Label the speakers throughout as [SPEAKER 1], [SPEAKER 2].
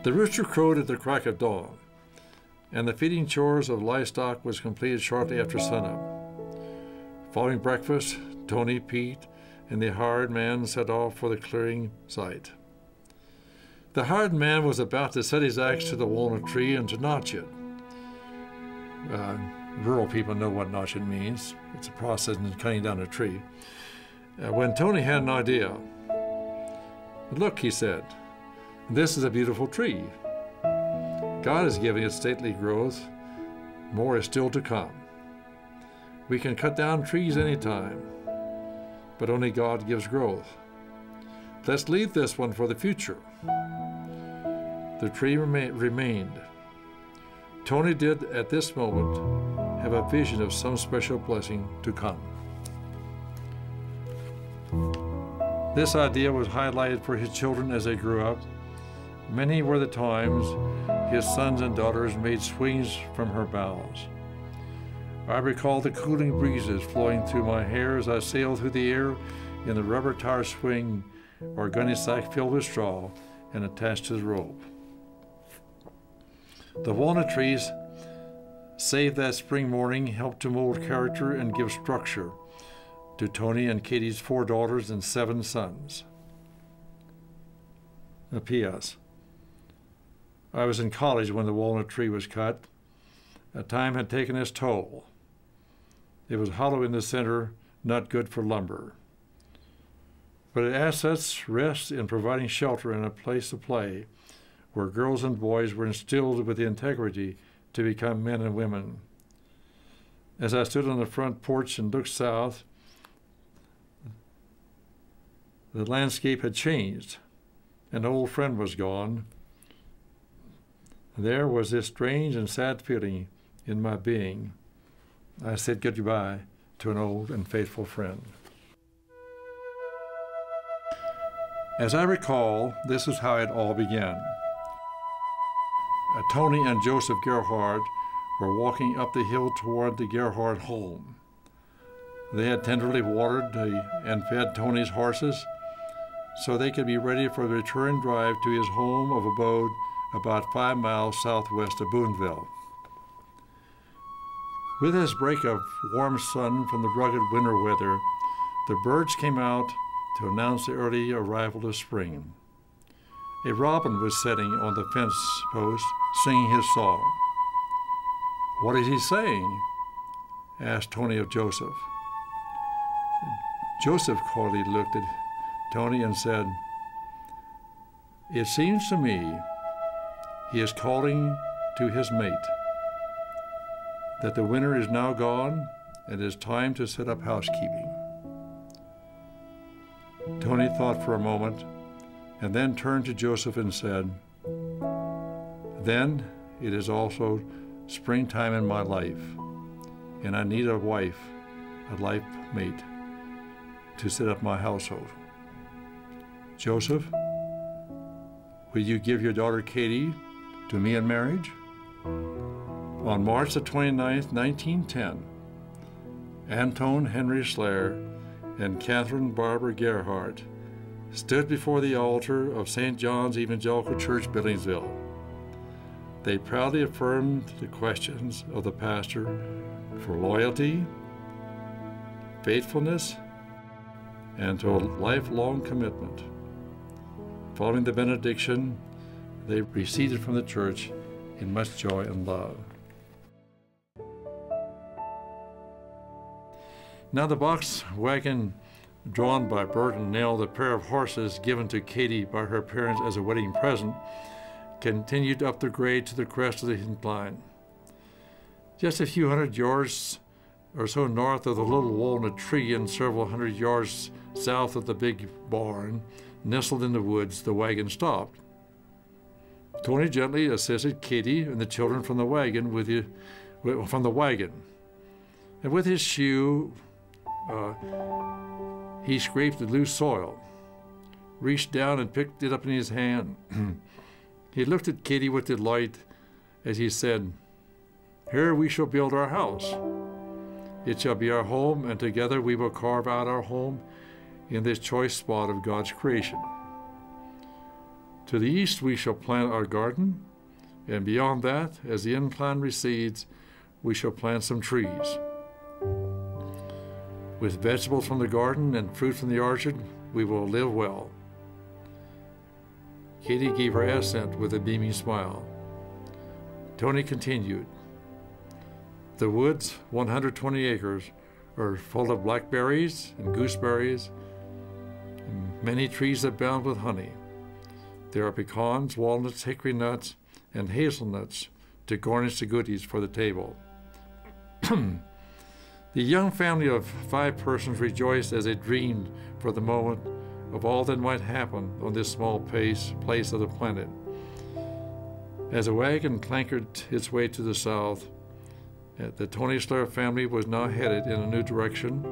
[SPEAKER 1] The rooster crowed at the crack of dawn, and the feeding chores of livestock was completed shortly after sunup. Following breakfast, Tony, Pete, and the hired man set off for the clearing site. The hired man was about to set his axe to the walnut tree and to notch it. Rural people know what notching means. It's a process in cutting down a tree. When Tony had an idea. "Look," he said, "this is a beautiful tree. God is giving it stately growth. More is still to come. We can cut down trees anytime, but only God gives growth. Let's leave this one for the future." The tree remained. Tony did, at this moment, have a vision of some special blessing to come. This idea was highlighted for his children as they grew up. Many were the times his sons and daughters made swings from her boughs. I recall the cooling breezes flowing through my hair as I sailed through the air in the rubber tire swing or gunny sack filled with straw and attached to the rope. The walnut trees, saved that spring morning, helped to mold character and give structure to Tony and Katie's 4 daughters and 7 sons. A P.S. I was in college when the walnut tree was cut. Time had taken its toll. It was hollow in the center, not good for lumber. But its assets rest in providing shelter and a place to play, where girls and boys were instilled with the integrity to become men and women. As I stood on the front porch and looked south, the landscape had changed. An old friend was gone. There was this strange and sad feeling in my being. I said goodbye to an old and faithful friend. As I recall, this is how it all began. Tony and Joseph Gerhardt were walking up the hill toward the Gerhardt home. They had tenderly watered and fed Tony's horses so they could be ready for the return drive to his home of abode about 5 miles southwest of Boonville. With this break of warm sun from the rugged winter weather, the birds came out to announce the early arrival of spring. A robin was sitting on the fence post singing his song. "What is he saying?" asked Tony of Joseph. Joseph coldly looked at Tony and said, "It seems to me he is calling to his mate, that the winter is now gone and it is time to set up housekeeping." Tony thought for a moment and then turned to Joseph and said, "Then it is also springtime in my life, and I need a wife, a life mate, to set up my household. Joseph, will you give your daughter Katie to me in marriage?" On March the 29th, 1910, Anton Henry Schler and Catherine Barbara Gerhardt stood before the altar of St. John's Evangelical Church, Billingsville. They proudly affirmed the questions of the pastor for loyalty, faithfulness, and to a lifelong commitment. Following the benediction, they receded from the church in much joy and love. Now the box wagon drawn by Bert and Nell, the pair of horses given to Katie by her parents as a wedding present, continued up the grade to the crest of the incline. Just a few hundred yards or so north of the little walnut tree and several hundred yards south of the big barn, nestled in the woods, the wagon stopped. Tony gently assisted Katie and the children from the wagon, and with his shoe, he scraped the loose soil, reached down and picked it up in his hand. He looked at Katie with delight as he said, "Here we shall build our house. It shall be our home, and together we will carve out our home in this choice spot of God's creation. To the east we shall plant our garden, and beyond that, as the incline recedes, we shall plant some trees. With vegetables from the garden and fruit from the orchard, we will live well. Katie gave her assent with a beaming smile. Tony continued, the woods, 120 acres, are full of blackberries and gooseberries, and many trees abound with honey. There are pecans, walnuts, hickory nuts, and hazelnuts to garnish the goodies for the table. The young family of 5 persons rejoiced as they dreamed for the moment of all that might happen on this small place of the planet. As the wagon clankered its way to the south, the Tony Schler family was now headed in a new direction,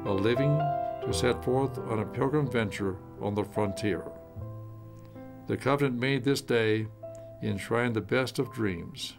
[SPEAKER 1] a living to set forth on a pilgrim venture on the frontier. The covenant made this day enshrined the best of dreams.